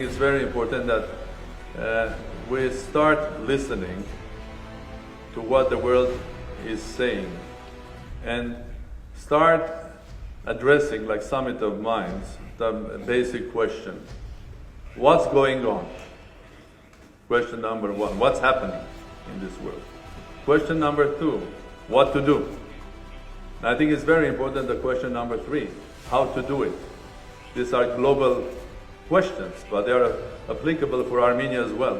it's very important that we start listening to what the world is saying and start addressing, like Summit of Minds, the basic question. What's going on? Question number one, what's happening in this world? Question number two, what to do? And I think it's very important, the question number three, how to do it. These are global questions, but they are applicable for Armenia as well.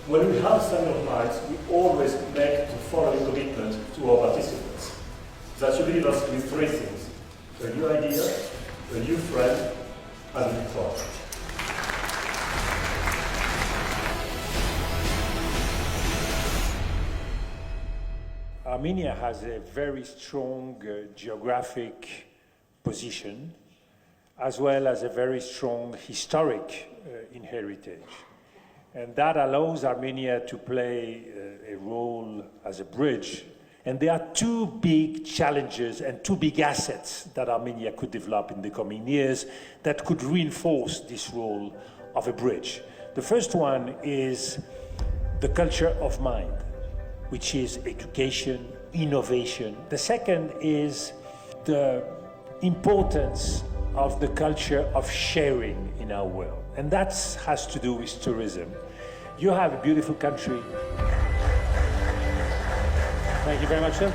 When we have Summit of Minds, we always make the following commitment to our participants. That you leave us with three things: a new idea, a new friend, and a new project. Armenia has a very strong geographic position, as well as a very strong historic heritage. And that allows Armenia to play a role as a bridge. And there are two big challenges and two big assets that Armenia could develop in the coming years that could reinforce this role of a bridge. The first one is the culture of mind, which is education, innovation. The second is the importance of the culture of sharing in our world. And that has to do with tourism. You have a beautiful country. Thank you very much, sir.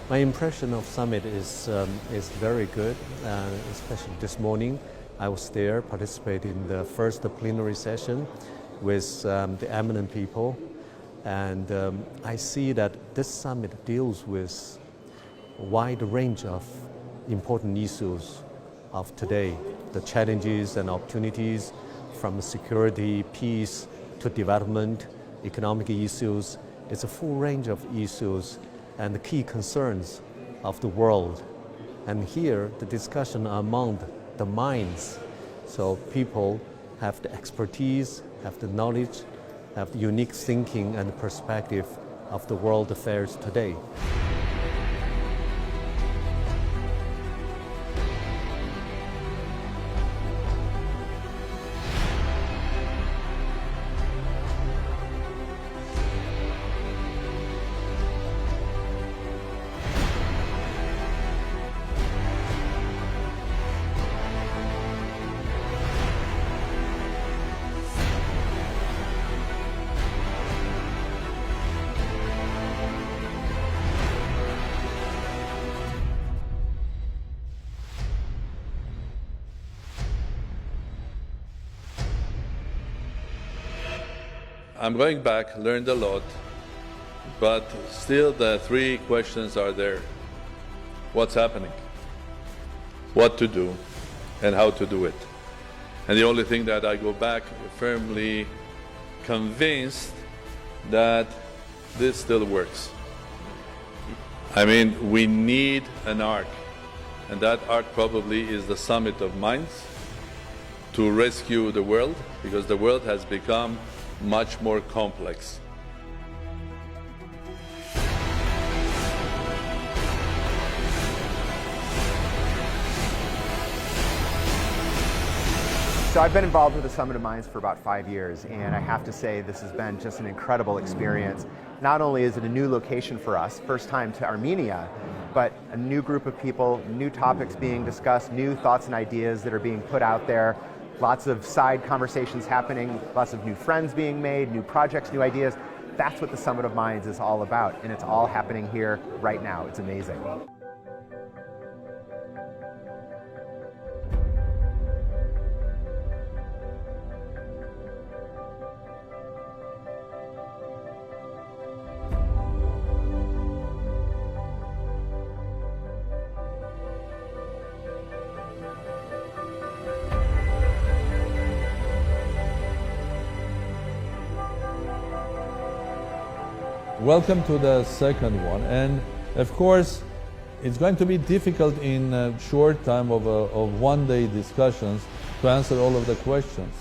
My impression of Summit is very good, especially this morning. I was there, participating in the first plenary session with the eminent people. And I see that this summit deals with a wide range of important issues of today, the challenges and opportunities from security, peace, to development, economic issues. It's a full range of issues and the key concerns of the world. And here, the discussion among the minds. So people have the expertise, have the knowledge, have the unique thinking and perspective of the world affairs today. I'm going back, learned a lot, but still the three questions are there. What's happening? What to do? And how to do it? And the only thing that I go back firmly convinced that this still works. I mean, we need an arc, and that arc probably is the Summit of Minds to rescue the world, because the world has become much more complex. So I've been involved with the Summit of Minds for about 5 years, and I have to say this has been just an incredible experience. Not only is it a new location for us, first time to Armenia, but a new group of people, new topics being discussed, new thoughts and ideas that are being put out there lots of side conversations happening, lots of new friends being made, new projects, new ideas. That's what the Summit of Minds is all about, and it's all happening here right now. It's amazing. Welcome to the second one, and of course it's going to be difficult in a short time of one-day discussions to answer all of the questions.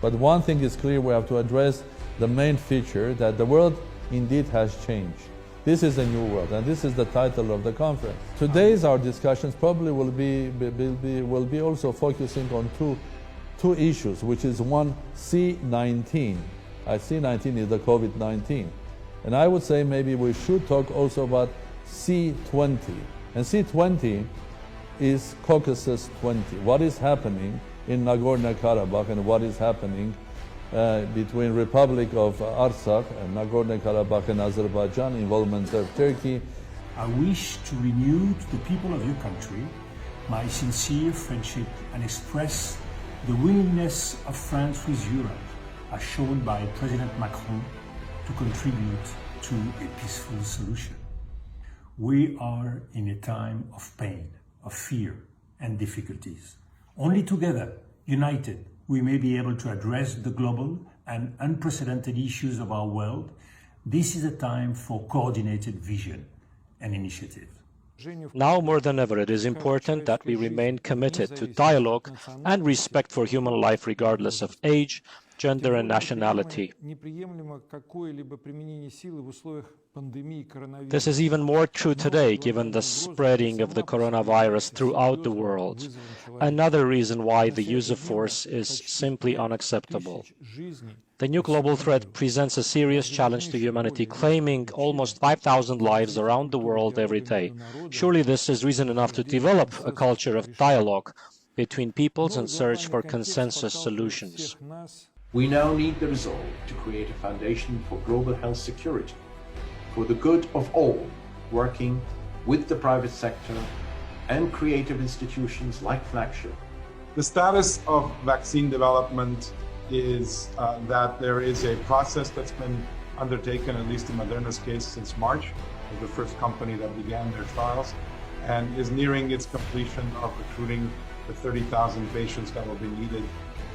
But one thing is clear: we have to address the main feature that the world indeed has changed. This is a new world, and this is the title of the conference. Today's our discussions probably will be also focusing on two issues, which is one, C19. C19 is the COVID-19. And I would say maybe we should talk also about C20. And C20 is Caucasus 20. What is happening in Nagorno-Karabakh and what is happening between Republic of Artsakh and Nagorno-Karabakh and Azerbaijan, involvement of Turkey. I wish to renew to the people of your country my sincere friendship and express the willingness of France with Europe, as shown by President Macron, to contribute to a peaceful solution. We are in a time of pain, of fear, and difficulties. Only together, united, we may be able to address the global and unprecedented issues of our world. This is a time for coordinated vision and initiative. Now more than ever, it is important that we remain committed to dialogue and respect for human life regardless of age, gender and nationality. This is even more true today, given the spreading of the coronavirus throughout the world. Another reason why the use of force is simply unacceptable. The new global threat presents a serious challenge to humanity, claiming almost 5,000 lives around the world every day. Surely this is reason enough to develop a culture of dialogue between peoples and search for consensus solutions. We now need the resolve to create a foundation for global health security, for the good of all, working with the private sector and creative institutions like Flagship. The status of vaccine development is that there is a process that's been undertaken, at least in Moderna's case, since March, was the first company that began their trials, and is nearing its completion of recruiting the 30,000 patients that will be needed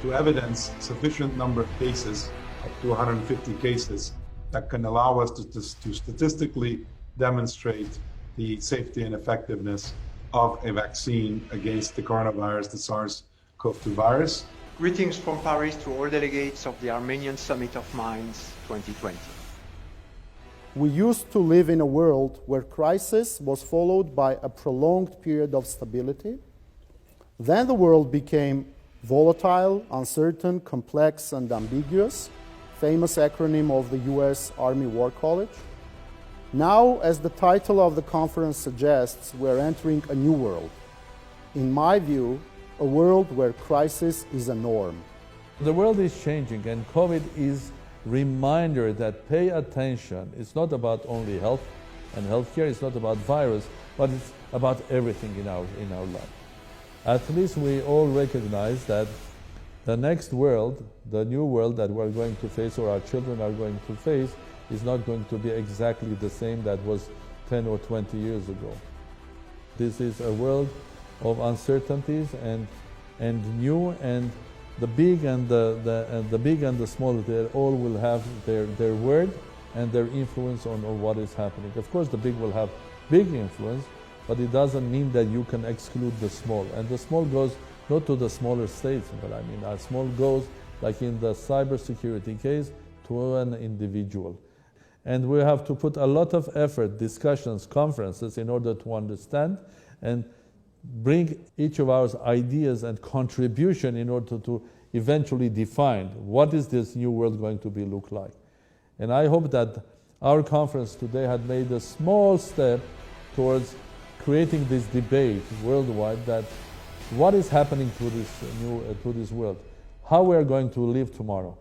to evidence sufficient number of cases, up to 150 cases, that can allow us to statistically demonstrate the safety and effectiveness of a vaccine against the coronavirus, the SARS-CoV-2 virus. Greetings from Paris to all delegates of the Armenian Summit of Minds 2020. We used to live in a world where crisis was followed by a prolonged period of stability. Then the world became volatile, uncertain, complex, and ambiguous, famous acronym of the US Army War College. Now, as the title of the conference suggests, we're entering a new world. In my view, a world where crisis is a norm. The world is changing, and COVID is a reminder that pay attention. It's not about only health and healthcare, it's not about virus, but it's about everything in our life. At least we all recognize that the next world, the new world that we're going to face or our children are going to face, is not going to be exactly the same that was 10 or 20 years ago. This is a world of uncertainties and new, and the big and the big and the small, they all will have their word and their influence on what is happening. Of course, the big will have big influence, but it doesn't mean that you can exclude the small. And the small goes not to the smaller states, but I mean, small goes, like in the cybersecurity case, to an individual. And we have to put a lot of effort, discussions, conferences, in order to understand and bring each of our ideas and contribution in order to eventually define what is this new world going to look like. And I hope that our conference today had made a small step towards creating this debate worldwide, that what is happening to this world? how we are going to live tomorrow.